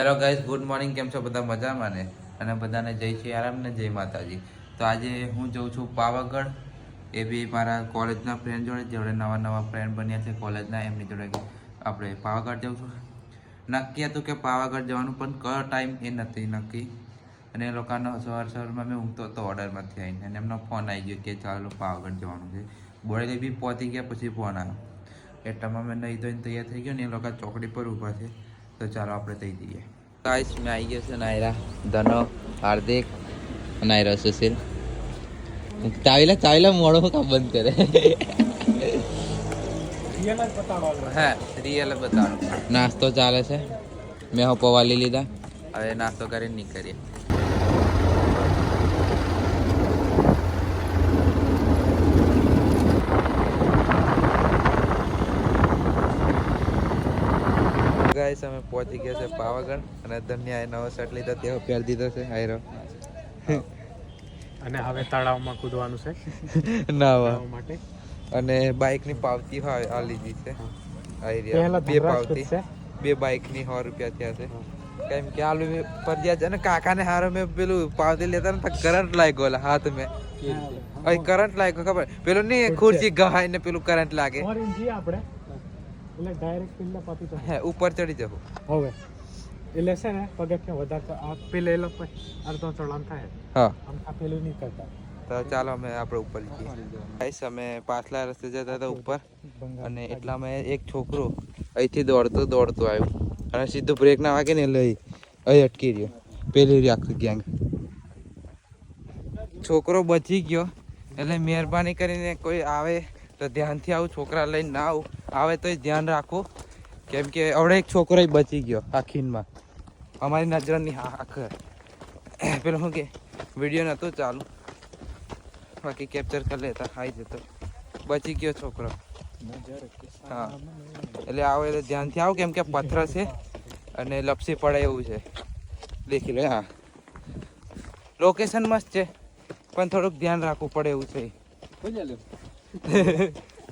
Hello guys, good morning. કેમ છો બધા? મજામાં ને? અને બધાને જય શ્રી આરામ ને જય માતાજી. તો આજે હું જઉં છું પાવાગઢ, એ બી મારા કોલેજના ફ્રેન્ડ જોડે નવા નવા ફ્રેન્ડ બન્યા છે કોલેજના, એમની જોડે આપણે પાવાગઢ જઉં છું. નક્કી હતું કે પાવાગઢ જવાનું, પણ કયો ટાઈમ એ નથી નક્કી. અને એ લોકોનો સવારમાં મેં ઊંઘતો હતો ઓર્ડરમાંથી આવીને, અને એમનો ફોન આવી ગયો કે ચાલો પાવાગઢ જવાનું છે. બોડેલી બી પહોંચી ગયા, પછી ફોન આવ્યો. એટલામાં મેં નહીં ધોઈને તૈયાર થઈ ગયો ને, એ લોકો ચોકડી પર ઊભા છે. તો ચાલો આપણે થઈ જઈએ. ગાઈસ, મેં આવી ગયો છે. નાયરા, ધનો, હાર્દિક, નાયરા, સુશીલ. ચાવીલા મોડો કામ બંધ કરે. હા, રિયલ બતાવો. નાસ્તો ચાલે છે. મેં પૌવા લઈ લીધા. હવે નાસ્તો કરીને નીકળીએ. ગાઈસ, અમે પહોંચી ગયા છે પાવાગઢ, અને ધન્યાએ નવો શર્ટ લીધો, તેઓ પહેરી દીધો છે. આયરો અને હવે તળાવમાં કૂદવાનું છે નાવા માટે. અને બાઇકની પાવતી હોય આ લીધી છે. પહેલા બે પાવતી, બે બાઇકની 100 રૂપિયા થયા છે. કેમ કે આલુ ફરજિયાત છે ને. કાકાને હારો મેં પેલું પાવતી લેતા ને કરંટ લાગ્યો હાથ મેં. કરંટ લાગ્યો, ખબર પેલું નહીં ખુરશી ગહાય ને પેલું કરંટ લાગે. આપણે એટલે ડાયરેક્ટ પેલા પાતી તો હે ઉપર ચડી જવું હવે. એટલે છે ને પગથિયાં વધારે આ પેલે એ લોકો અડધો ચડાણ થાય. હા, આમ આ પેલું નહીં કરતા. તો ચાલો અમે આપણે ઉપર જઈએ. ગાઈસ, અમે પાછલા રસ્તે જતા હતા ઉપર, અને એટલામાં એક છોકરો અહીંથી દોડતો આવ્યો, અને સીધું બ્રેક ના વાગે ને એટલે અહીં અટકી રહ્યો. પેલી આખી ગેંગ. છોકરો બચી ગયો. એટલે મહેરબાની કરીને કોઈ આવે તો ધ્યાનથી આવું, છોકરા લઈને ના આવે તો ધ્યાન રાખવું. કેમ કે હવે એક છોકરો બચી ગયો આખીનમાં, અમારી નજરની આખર. પેલો શું કે વિડીયો નહોતો ચાલુ, બાકી કેપ્ચર કરી લેતા. ખાઈ જતો, બચી ગયો છોકરો. હા, એટલે આવો એટલે ધ્યાનથી આવો, કેમ કે પથ્થર છે અને લપસી પડે એવું છે. દેખી લો. હા, લોકેશન મસ્ત છે, પણ થોડુંક ધ્યાન રાખવું પડે એવું છે.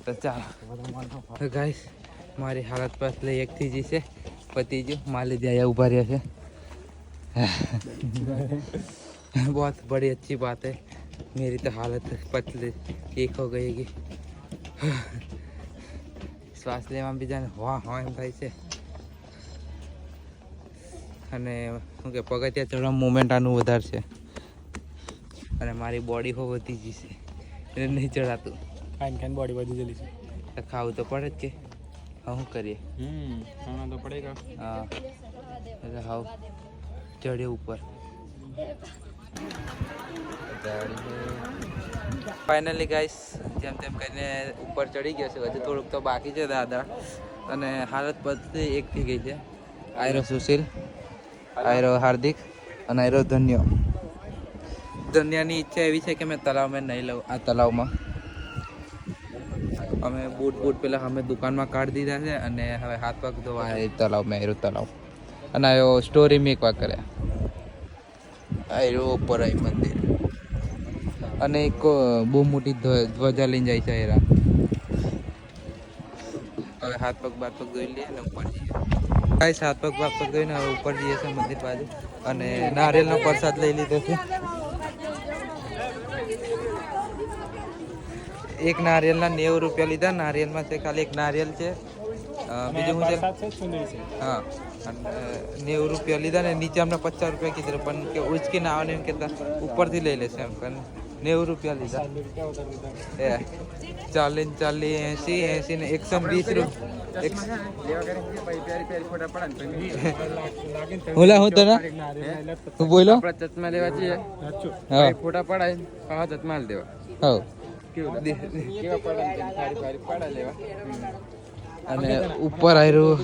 તો ચાલો ગાઈસ, મારી હાલત પાછલે એકથી જ છે. પતિ જો માલી दिया उभा रहा है. बहुत बड़ी अच्छी बात है. मेरी तो हालत पतले एक हो गई. શ્વાસ લેવામાં બી જાને હા એમ થાય છે. અને શું કે પગથિયાં ચડવા મોમેન્ટ આનું વધારે છે, અને મારી બોડી હો વધી ગઈ છે એટલે નહીં ચડાતું. ખાઈને બોડી વધી ગયેલી છે. ખાવું તો પડે જ કે. હા, શું કરીએ. ખાना તો પડેગા. હા, એટલે હાવ ચડે ઉપર. ફાઇનલી ગાઈસ, જેમ તેમ કરીને ઉપર ચડી ગયો છે. હજુ થોડુંક તો બાકી છે દાદા, અને હાલત બધી એક થઈ ગઈ છે. આયરો સુશીલ, આયરો હાર્દિક, અને આયરો ધન્યાની ઈચ્છા એવી છે કે મેં તલાવમાં નહીં લઉં. આ તલાવમાં અમે બૂટ પેલા અમે દુકાનમાં કાઢી દીધા છે, અને હવે હાથ પગ ધોવા તલાવમાં આયરો તલાવ. અને આવ્યો સ્ટોરી મેકવા કર્યા. આયરો ઉપર આવી મંદિર, અને એક બહુ મોટી ધ્વજા લઈને જાય છે. એરા હવે હાથ પગ ધોઈ લઈએ ને ઉપર જઈએ. ગાઈસ, હાથ પગ ધોઈને હવે ઉપર જઈએ છે મંદિર બાજુ, અને નારિયેલનો પ્રસાદ લઈ લીધો છે. એક નારિયેલના 90 રૂપિયા લીધા. નારિયેલમાં છે ખાલી એક નારિયેલ છે, બીજું શું છે? હા, અને 90 રૂપિયા લીધા ને નીચે અમને 50 રૂપિયા કીધું, પણ કે ઉચકી ના આવે એમ કહેતા ઉપરથી લઈ લેશે એમ. પણ 90 રૂપિયા લીધા. 40 80 ને 120 રૂપિયા. ઓલા હું તો ના તું બોલો ચશ્મા લેવા છીએ. ફોટા પડાય ચશ્મા દેવા. હા, અને ઉપર આવ્યું.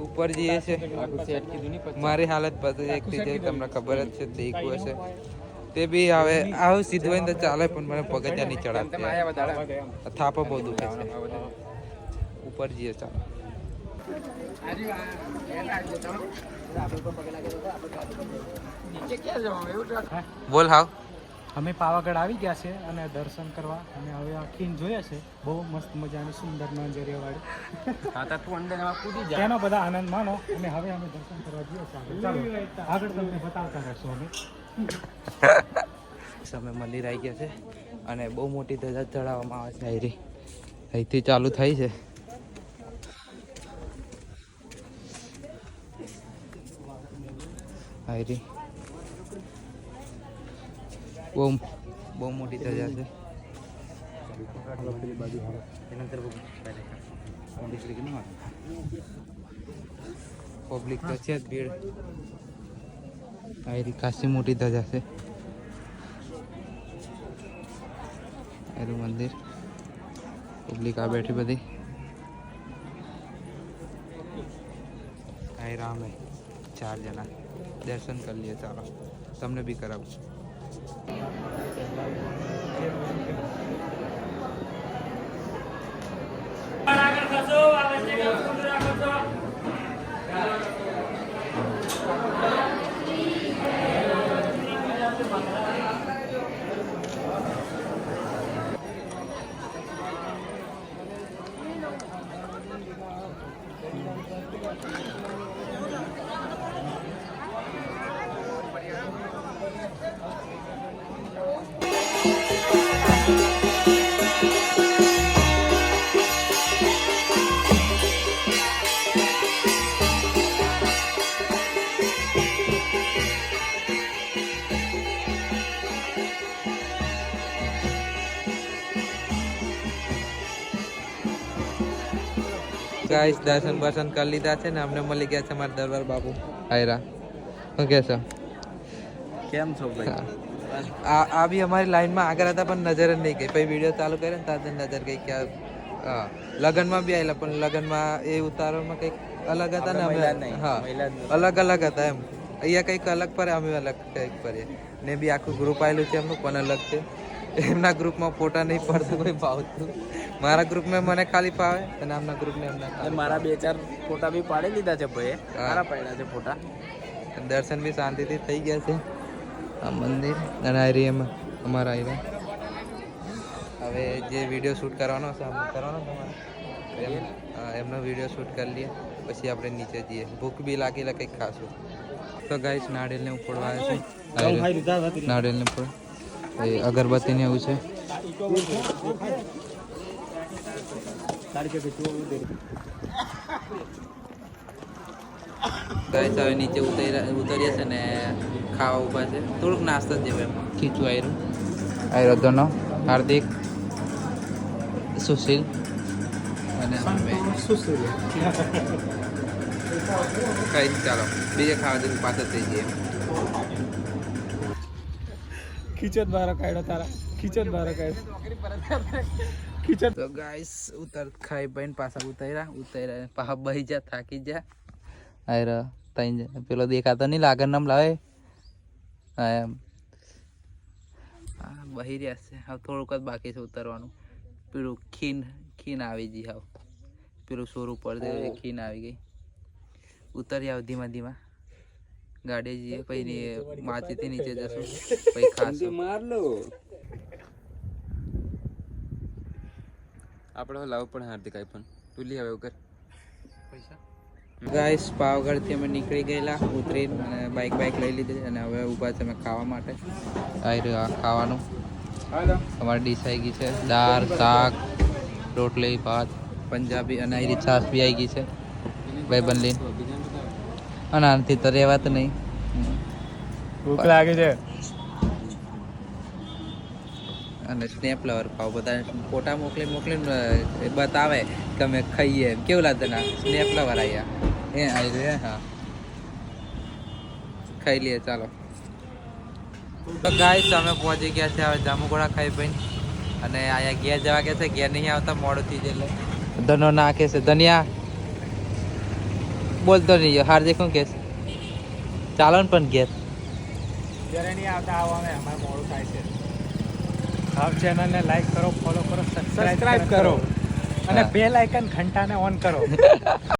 ઉપર જઈએ છે. મારી હાલત બધી એક થઈ જાય, તમને ખબર જ છે. દેખવું હશે તે બી હવે આવું સીધું હોય તો ચાલે, પણ મને પગથિયાં નહીં ચડાવતી. થાપો બહુ દુખે છે. ઉપર જઈએ ચાલો. બોલ હાવ અમે પાવાગઢ આવી ગયા છે અને દર્શન કરવા અને હવે આ ખીણ જોઈએ છે બહુ મસ્ત મજાની સુંદર નજરિયાવાળી. હા તો તું અંદરમાં કૂદી જા. તેનો બધા આનંદ માનો અને હવે અમે દર્શન કરવા જઈએ છીએ. ચાલો આગળ તમને બતાવતા રહેશું અમે. અમે મંદિર આવી ગયા છે અને બહુ મોટી ધજા ચડાવવામાં આવે છે. અહીંથી ચાલુ થઈ છે. હાયરી બહુ મોટી ધજા છે. પબ્લિક તો છે જ ભીડ. હાયરી ખાસી મોટી ધજા છે. એનું મંદિર પબ્લિક આ બેઠી બધી. હાય રામ હે 4 જણા દર્શન કરી લઈએ. ચાલો તમને બી કરાવું. ગાઈસ દર્શન બર્શન કરી લીધા છે ને અમને મળી ગયા છે અમારા દરબાર બાબુ. હાયરા શું કહેશો? કેમ છો ભાઈ? આ બી અમારી લાઈનમાં આગળ હતા પણ નજર જ નહીં ગઈ. પછી વિડીયો ચાલુ કર્યો ને ત્યારે નજર ગઈ કે હા લગ્નમાં બી આવેલા પણ લગ્નમાં એ ઉતારોમાં કંઈક અલગ હતા ને અમે હા અલગ અલગ હતા એમ. અહીંયા કંઈક અલગ પડે અમે અલગ કંઈક કરીએ ને બી આખું ગ્રુપ આવેલું છે એમનું પણ અલગ છે. એમના ગ્રુપમાં ફોટા નહીં પડતો કોઈ ભાવતું. મારા ગ્રુપમાં મને ખાલી ફાવે અને આમના ગ્રુપને એમના મારા 2-4 ફોટા બી પાડી લીધા છે ભાઈ. સારા પાડ્યા છે ફોટા. દર્શન બી શાંતિથી થઈ ગયા છે. આ મંદિર અને આ રહી એમ અમારા આવ્યા. હવે જે વિડીયો શૂટ કરવાનો છે કરવાનો તમારે એમનો વિડીયો શૂટ કરી લઈએ પછી આપણે નીચે જઈએ. ભૂખ બી લાગેલા કંઈક ખાશું. તો ગાઈસ નાળિયેરને ઉફોડવા આવે છે. નાળિયેરને ઉફોડ અગરબત્તી ને એવું છે. ગાઈસ હવે નીચે ઉતરીએ છે ને ખાવા ઉભા છે. થોડુંક નાસ્તો જ જેવું એમ ખીચું આયરો દોનો હાર્દિક સુશીલ અને કઈ ચાલો બીજે ખાવા જવું પાછળ થઈ જઈએ. ખીચત બારો કાઢ્યો તારા ખીચત બારો કાઢ્યો ખીચત. તો ગાઈસ ખાઈ પીને પાછા ઉતર્યા પાછા બહી જા થાકી જા. આયરા તઈ પેલો દેખાતો નહીં લાગર નામ લાવે એમ બહી રહ્યા છે. હવે થોડુંક જ બાકી છે ઉતરવાનું. પેલું ખીન આવી ગઈ. હવે પેલું સોર ઉપર ખીન આવી ગઈ. ઉતરી આવ ધીમા ગાડી જઈએ પછી માચીથી નીચે જશું પછી ખાશું. માર લો આપણે લાવ પણ હાર્દિક આઈફોન તું લઈ આવે વગર પૈસા. ગાઈસ પાવાગઢથી અમે નીકળી ગયેલા ઉતરીને અને બાઇક લઈ લીધી અને હવે ઊભા છે અમે ખાવા માટે. આવી રહ્યું આ ખાવાનું અમારી ડીશ આવી ગઈ છે. દાળ શાક રોટલી ભાત પંજાબી અને આવી છાશ બી આવી ગઈ છે ભાઈ બનલી. અને આનાથી તો રહેવાતું નહીં. ભૂખ લાગે છે. અને સ્નેપ લવર ખાવ બધા ફોટા મોકલીને બતાવે કે અમે ખાઈએ એમ. કેવું લાગે ના સ્નેપ લવર આવ્યા એ આવી રહ્યા. હા ખાઈ લઈએ ચાલો. તો ગાઈસ અમે પહોંચી ગયા છે હવે જામુગોળા ખાઈ પીને અને અહીંયા ઘેર જવા કે છે. ઘેર નહીં આવતા મોડું થઈ જાય એટલે ધનો નાખે છે. ધનિયા બોલતો નહીં હાર્દિક શું કે ચાલો ને પણ ઘેર જ્યારે નહીં આવતા આવવાને અમારે મોડું થાય છે. આપ ચેનલને લાઈક કરો ફોલો કરો સબસ્ક્રાઇબ કરો અને બેલ આઇકન ઘંટાને ઓન કરો.